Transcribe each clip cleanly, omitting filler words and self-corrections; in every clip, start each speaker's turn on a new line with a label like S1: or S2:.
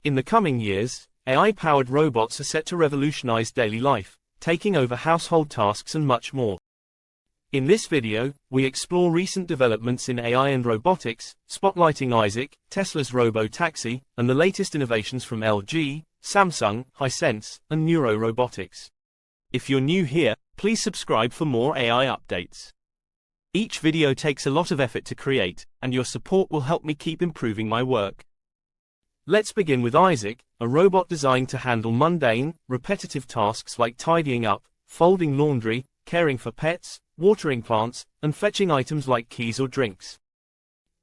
S1: In the coming years, AI-powered robots are set to revolutionize daily life, taking over household tasks and much more. In this video, we explore recent developments in AI and robotics, spotlighting issac, Tesla's Robo-taxi, and the latest innovations from LG, Samsung, Hisense, and Neuro Robotics. If you're new here, please subscribe for more AI updates. Each video takes a lot of effort to create, and your support will help me keep improving my work. Let's begin with issac, a robot designed to handle mundane, repetitive tasks like tidying up, folding laundry, caring for pets, watering plants, and fetching items like keys or drinks.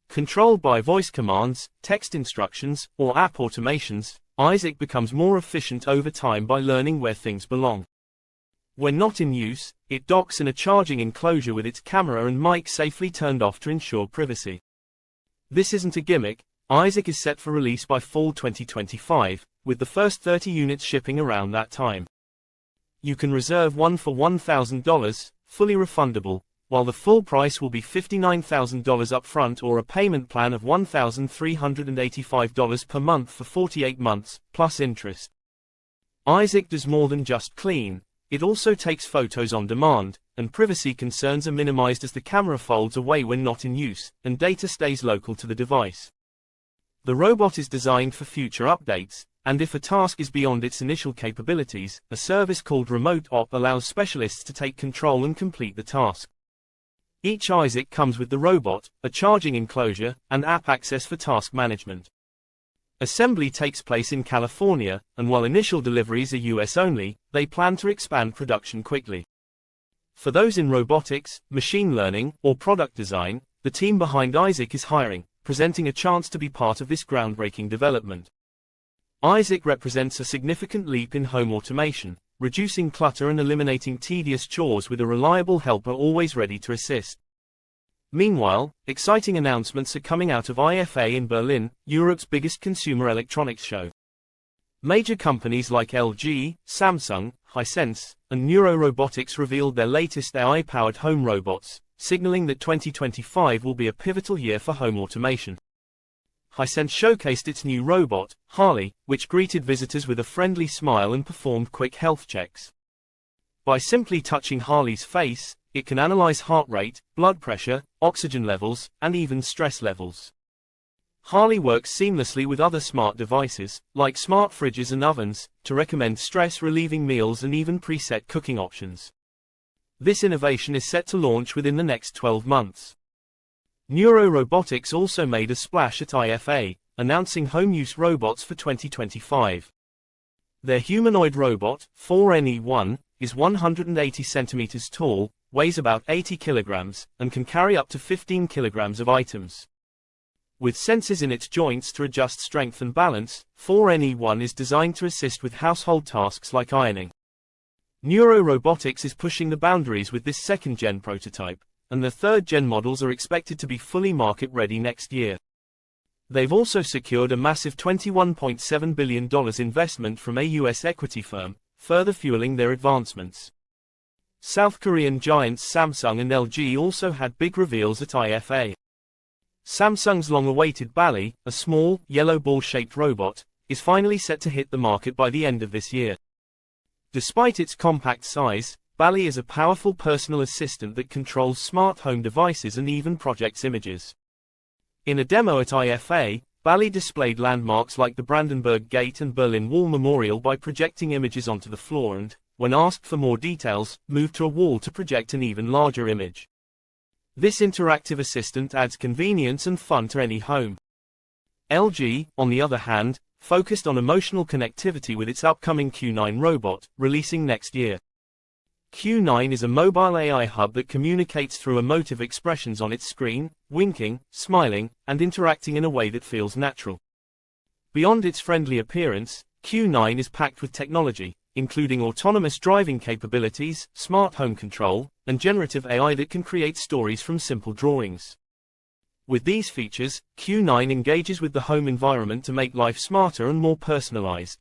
S1: Controlled by voice commands, text instructions, or app automations, issac becomes more efficient over time by learning where things belong. When not in use, it docks in a charging enclosure with its camera and mic safely turned off to ensure privacy. This isn't a gimmick. Issac is set for release by fall 2025, with the first 30 units shipping around that time. You can reserve one for $1,000, fully refundable, while the full price will be $59,000 upfront or a payment plan of $1,385 per month for 48 months, plus interest. Issac does more than just clean. It also takes photos on demand, and privacy concerns are minimized as the camera folds away when not in use, and data stays local to the device. The robot is designed for future updates, and if a task is beyond its initial capabilities, a service called Remote Op allows specialists to take control and complete the task. Each issac comes with the robot, a charging enclosure, and app access for task management. Assembly takes place in California, and while initial deliveries are US only, they plan to expand production quickly. For those in robotics, machine learning, or product design, the team behind issac is hiring, presenting a chance to be part of this groundbreaking development. Issac represents a significant leap in home automation, reducing clutter and eliminating tedious chores with a reliable helper always ready to assist. Meanwhile, exciting announcements are coming out of IFA in Berlin, Europe's biggest consumer electronics show. Major companies like LG, Samsung, Hisense, and Neuro Robotics revealed their latest AI-powered home robots, signaling that 2025 will be a pivotal year for home automation. Hisense showcased its new robot, Harley, which greeted visitors with a friendly smile and performed quick health checks. By simply touching Harley's face, it can analyze heart rate, blood pressure, oxygen levels, and even stress levels. Harley works seamlessly with other smart devices, like smart fridges and ovens, to recommend stress-relieving meals and even preset cooking options. This innovation is set to launch within the next 12 months. Neuro Robotics also made a splash at IFA, announcing home-use robots for 2025. Their humanoid robot, 4NE1, is 180 centimeters tall, weighs about 80 kilograms, and can carry up to 15 kilograms of items. With sensors in its joints to adjust strength and balance, 4NE1 is designed to assist with household tasks like ironing. Neuro Robotics is pushing the boundaries with this second-gen prototype, and the third-gen models are expected to be fully market-ready next year. They've also secured a massive $21.7 billion investment from a US equity firm, further fueling their advancements. South Korean giants Samsung and LG also had big reveals at IFA. Samsung's long-awaited Bally, a small, yellow ball-shaped robot, is finally set to hit the market by the end of this year. Despite its compact size, Bally is a powerful personal assistant that controls smart home devices and even projects images. In a demo at IFA, Bally displayed landmarks like the Brandenburg Gate and Berlin Wall Memorial by projecting images onto the floor and, when asked for more details, moved to a wall to project an even larger image. This interactive assistant adds convenience and fun to any home. LG, on the other hand, focused on emotional connectivity with its upcoming Q9 robot, releasing next year. Q9 is a mobile AI hub that communicates through emotive expressions on its screen, winking, smiling, and interacting in a way that feels natural. Beyond its friendly appearance, Q9 is packed with technology, including autonomous driving capabilities, smart home control, and generative AI that can create stories from simple drawings. With these features, Q9 engages with the home environment to make life smarter and more personalized.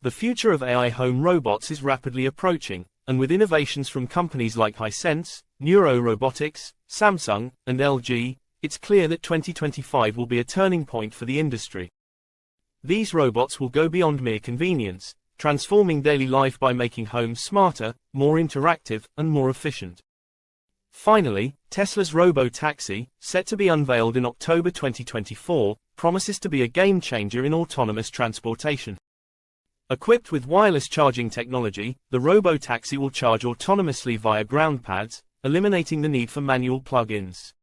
S1: The future of AI home robots is rapidly approaching, and with innovations from companies like Hisense, Neuro Robotics, Samsung, and LG, it's clear that 2025 will be a turning point for the industry. These robots will go beyond mere convenience, transforming daily life by making homes smarter, more interactive, and more efficient. Finally, Tesla's Robo-taxi, set to be unveiled in October 2024, promises to be a game-changer in autonomous transportation. Equipped with wireless charging technology, the Robo-taxi will charge autonomously via ground pads, eliminating the need for manual plug-ins.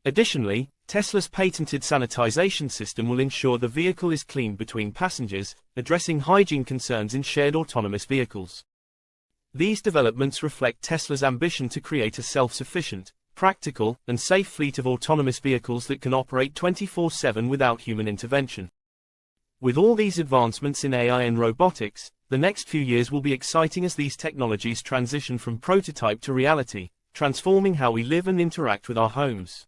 S1: Additionally, Tesla's patented sanitization system will ensure the vehicle is cleaned between passengers, addressing hygiene concerns in shared autonomous vehicles. These developments reflect Tesla's ambition to create a self-sufficient, practical, and safe fleet of autonomous vehicles that can operate 24/7 without human intervention. With all these advancements in AI and robotics, the next few years will be exciting as these technologies transition from prototype to reality, transforming how we live and interact with our homes.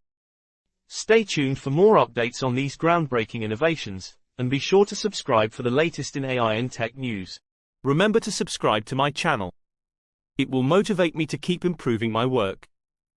S1: Stay tuned for more updates on these groundbreaking innovations, and be sure to subscribe for the latest in AI and tech news. Remember to subscribe to my channel. It will motivate me to keep improving my work.